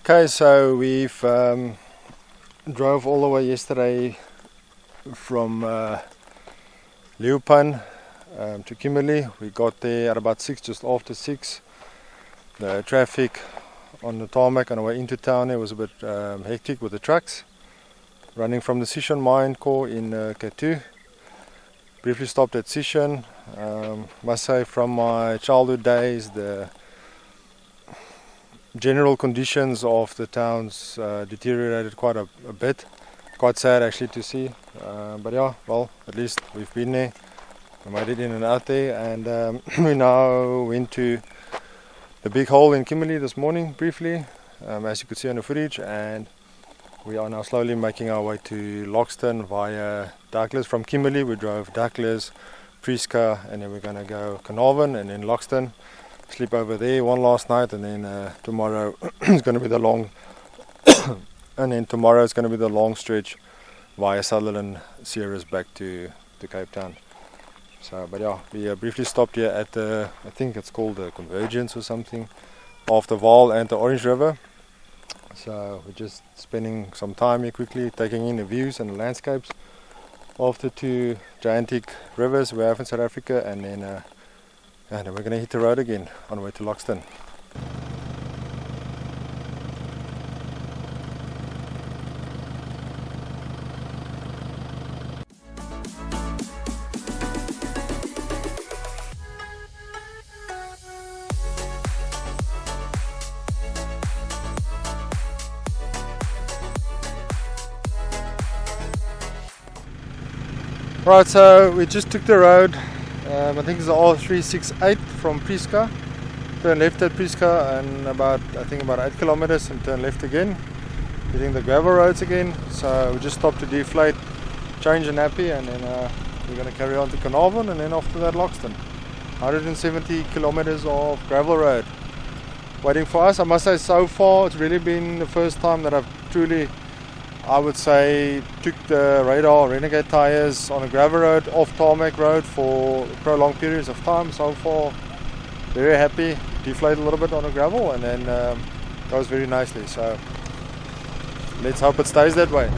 Okay, so we've drove all the way yesterday from Leeuwpan to Kimberley. We got there at about 6, just after 6. The traffic on the tarmac on the way into town it was a bit hectic with the trucks running from the Sishan mine core in Karoo. Briefly stopped at Sishan. Must say, from my childhood days, the general conditions of the towns deteriorated quite a bit. Quite sad actually to see, but yeah, well, at least we've been there. We made it in and out there, and we now went to the big hole in Kimberley this morning briefly, as you could see on the footage, and we are now slowly making our way to Loxton via Douglas. From Kimberley we drove Douglas, Prieska, and then we're going to go Carnarvon and then Loxton. Sleep over there one last night, and then tomorrow is going to be the long and then tomorrow is going to be the long stretch via Sutherland, Ceres back to Cape Town. So, but yeah, we briefly stopped here at the, I think it's called the Convergence or something, of the Vaal and the Orange River. So we're just spending some time here quickly, taking in the views and the landscapes of the two gigantic rivers we have in South Africa, and then we're going to hit the road again on the way to Loxton. Right, so we just took the road, I think it's the R368 from Prieska. Turn left at Prieska and about 8 kilometers, and turn left again, hitting the gravel roads again. So we just stopped to deflate, change the nappy, and then we're going to carry on to Carnarvon, and then after that Loxton. 170 kilometers of gravel road waiting for us. I must say, so far it's really been the first time that I've truly, I would say, took the Radar Renegade tyres on a gravel road, off tarmac road, for prolonged periods of time. So far, very happy. Deflate a little bit on the gravel, and then goes very nicely. So let's hope it stays that way.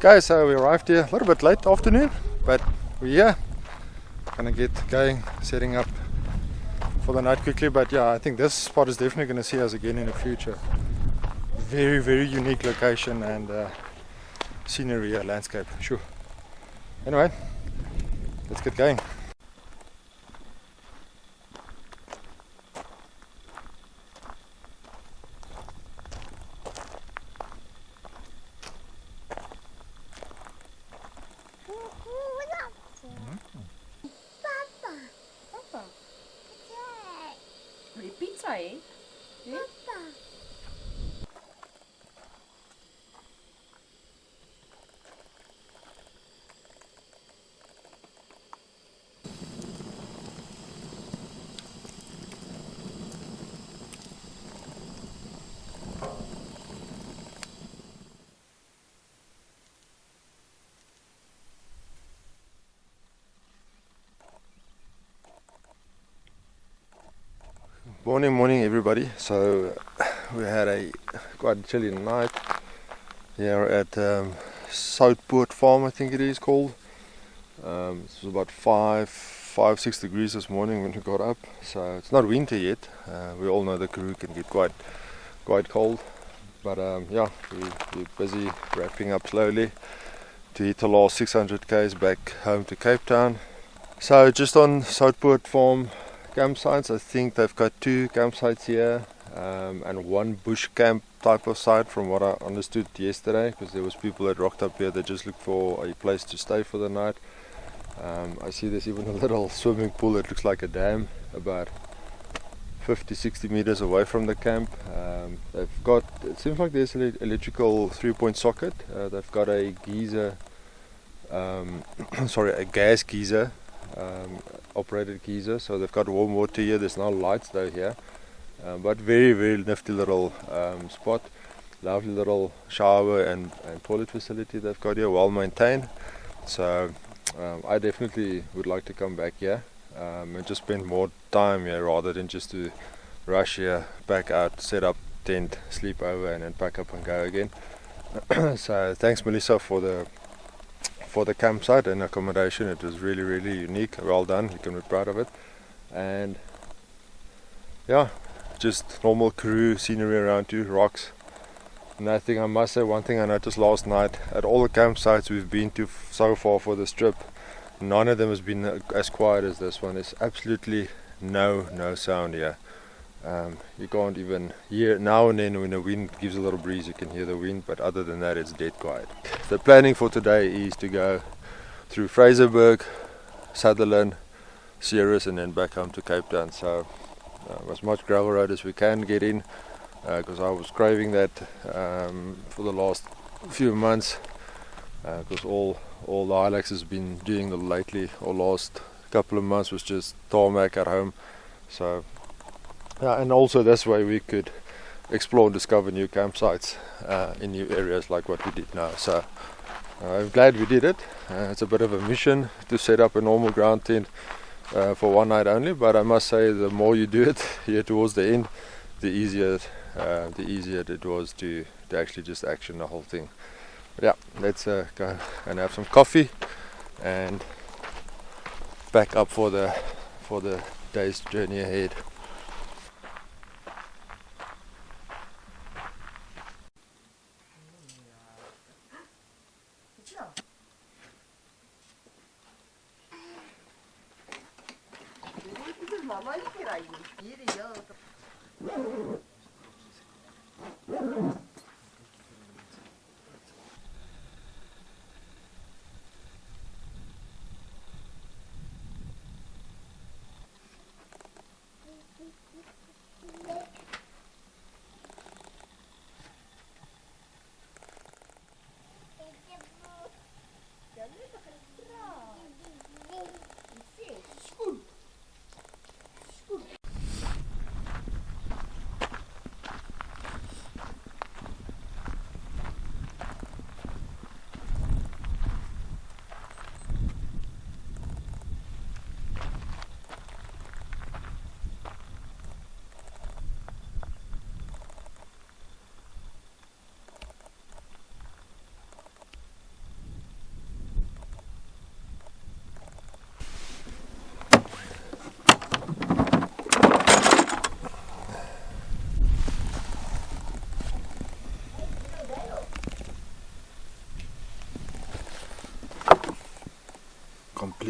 Okay, so we arrived here a little bit late afternoon, but we're here. Gonna get going, setting up for the night quickly. But yeah, I think this spot is definitely going to see us again in the future. Very, very unique location and scenery, landscape, sure. Anyway, let's get going. Pizza, eh? Morning everybody. So we had a quite chilly night here at Soutpoort farm, I think it is called. It was about 6 degrees this morning when we got up, so it's not winter yet. We all know the Karoo can get quite cold, but yeah, we're busy wrapping up slowly to hit the last 600 k's back home to Cape Town. So just on Soutpoort farm campsites, I think they've got 2 campsites here and 1 bush camp type of site from what I understood yesterday, because there was people that rocked up here that just looked for a place to stay for the night. I see there's even a little swimming pool that looks like a dam about 50-60 meters away from the camp. They've got, it seems like there's an electrical 3-point socket. They've got a geyser, a gas geyser, operated geyser, so they've got warm water here. There's no lights though here, but very nifty little spot. Lovely little shower and toilet facility they've got here, well maintained. So I definitely would like to come back here and just spend more time here rather than just to rush here, back out, set up tent, sleep over, and then pack up and go again. So thanks Melissa for the campsite and accommodation. It was really unique. Well done, you can be proud of it. And yeah, just normal Karoo scenery around you, rocks. Nothing. I must say, one thing I noticed last night at all the campsites we've been to so far for this trip, none of them has been as quiet as this one. There's absolutely no sound here. You can't even hear. Now and then when the wind gives a little breeze you can hear the wind, but other than that it's dead quiet. The planning for today is to go through Fraserburg, Sutherland, Ceres, and then back home to Cape Town. So as much gravel road as we can get in, because I was craving that for the last few months, because all the Hilux has been doing lately, or last couple of months, was just tarmac at home. So yeah, and also this way we could explore and discover new campsites in new areas like what we did now. So I'm glad we did it. It's a bit of a mission to set up a normal ground tent for one night only, but I must say the more you do it here towards the end, the easier it was to actually just action the whole thing. But yeah, let's go and have some coffee and back up for the day's journey ahead.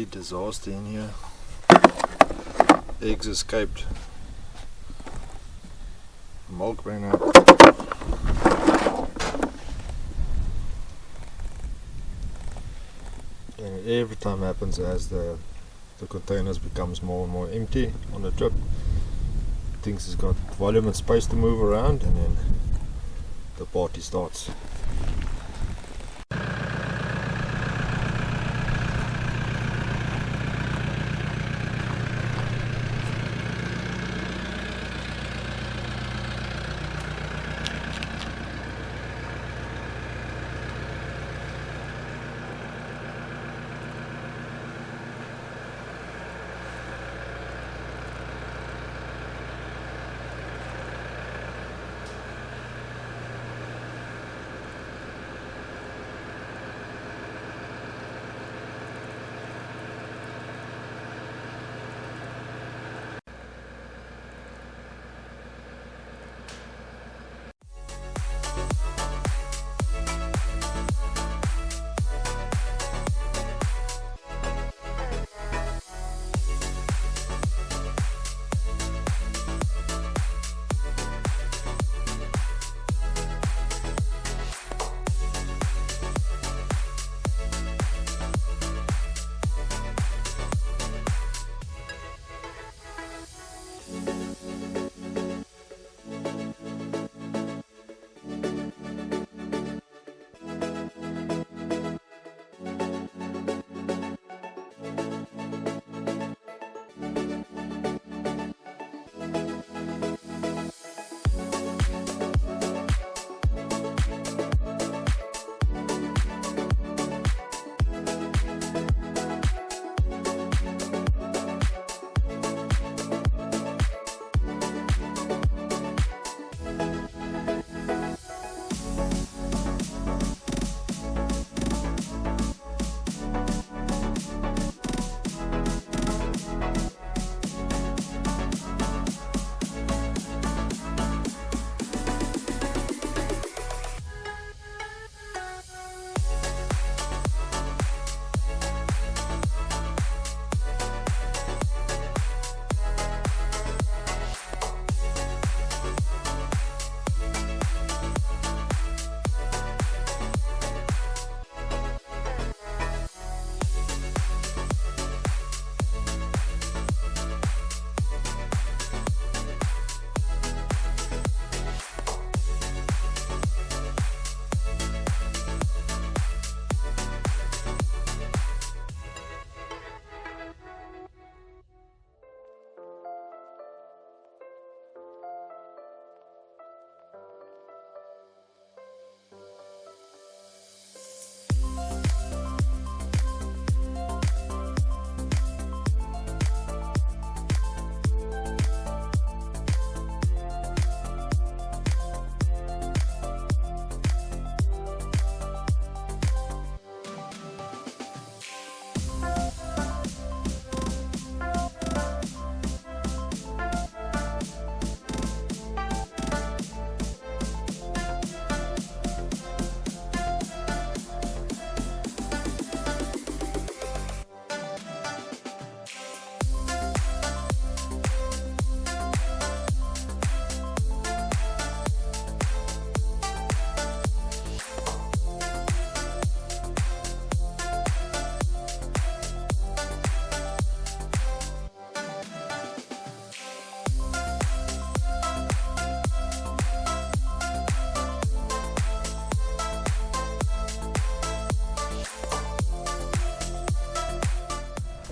complete disaster in here. Eggs escaped. Milk ran out. And every time happens as the containers becomes more and more empty on the trip. Things has got volume and space to move around, and then the party starts.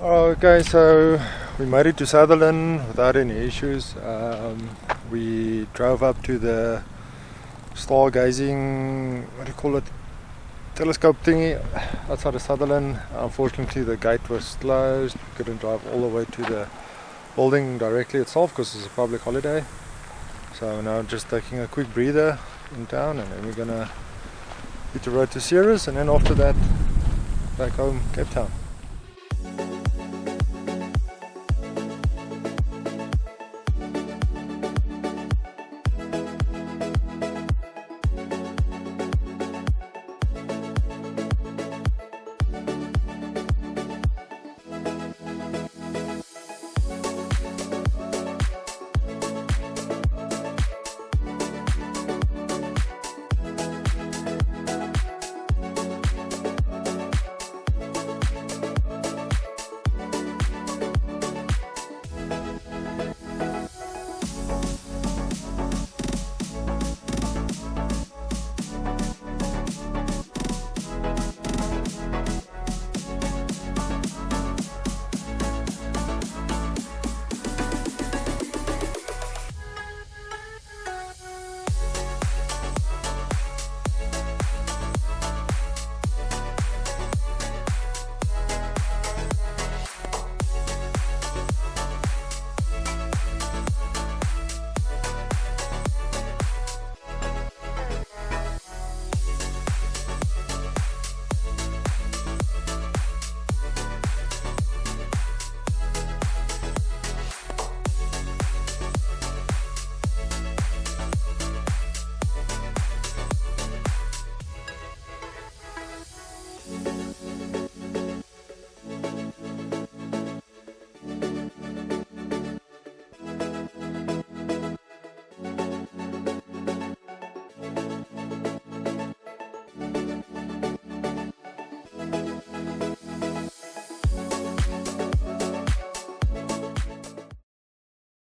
Okay, so we made it to Sutherland without any issues. We drove up to the stargazing, what do you call it, telescope thingy outside of Sutherland. Unfortunately the gate was closed. We couldn't drive all the way to the building directly itself because it's a public holiday. So now just taking a quick breather in town, and then we're gonna hit the road to Ceres, and then after that back home, Cape Town.